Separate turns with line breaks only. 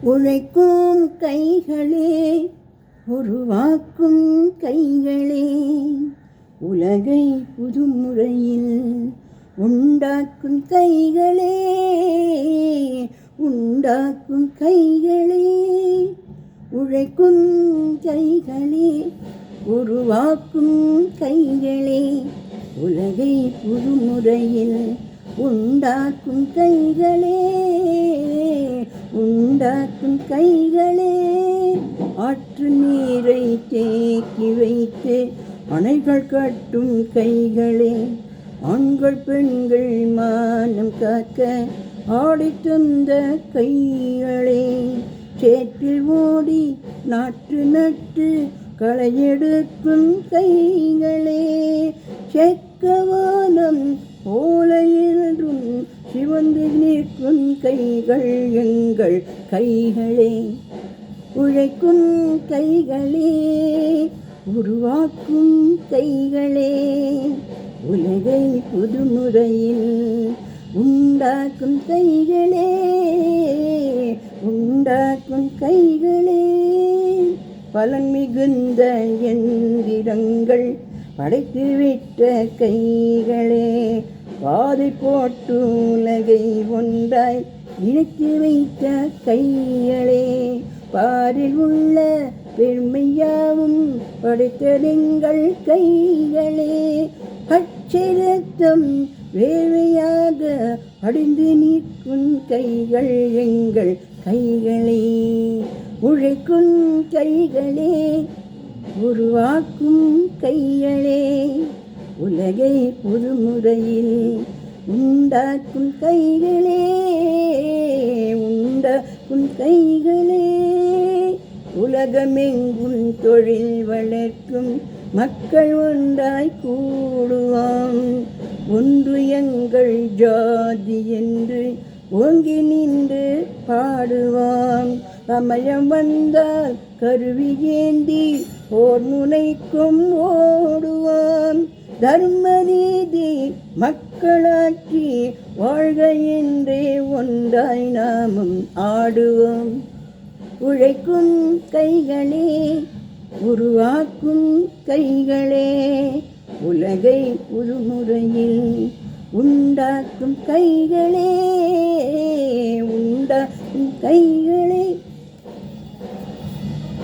உழைக்கும் கைகளே, உருவாக்கும் கைகளே, உலகை புதுமுறையில் உண்டாக்கும் கைகளே, உண்டாக்கும் கைகளே. உழைக்கும் கைகளே, உருவாக்கும் கைகளே, உலகை புதுமுறையில் உண்டாக்கும் கைகளே, உண்டாக்கும் கைகளே. ஆற்று நீரை தேக்கி வைத்து அணைகள் கட்டும் கைகளே, ஆண்கள் பெண்கள் மானம் காக்க ஆடி தந்த கைகளே, சேற்றில் ஓடி நாற்று நட்டு களையெடுக்கும் கைகளே, செக்கவானம் போல என்றும் சிவந்து நிற்கும் கைகள் எங்கள் கைகளே. உழைக்கும் கைகளே, உருவாக்கும் கைகளே, உலகை புதுமுறையில் உண்டாக்கும் கைகளே, உண்டாக்கும் கைகளே. பலன் மிகுந்த எந்திரங்கள் படைத்துவிட்ட கைகளே, பாதை போட்டு உலகை ஒன்றாய் இணைத்து வைத்த கைகளே, பாரில் உள்ள பெருமையாவும் படைத்ததெங்கள் கைகளே, பச்சை ரத்தம் வேர்வையாக அடிந்து நிற்கும் கைகள் எங்கள் கைகளே. உழைக்கும் கைகளே, உருவாக்கும் கைகளே, உலகை புதுமுறையில் உண்டாக்கும் கைகளே, உண்டாக்கும் கைகளே. உலகமெங்கும் தொழில் வளர்க்கும் மக்கள் ஒன்றாய் கூடுவாம், ஒன்று எங்கள் ஜாதி என்று ஓங்கி நின்று பாடுவாம். சமயம் வந்தால் கருவி ஏந்தி போர் முனைக்கும் ஓடுவாம், தர்ம நீதி மக்களாட்சி வாழ்க என்றே ஒன்றாய் நாமும் ஆடுவோம். உழைக்கும் கைகளே, உருவாக்கும் கைகளே, உலகை புதுமுறையில் உண்டாக்கும் கைகளே, உண்டாக்கும் கைகளே.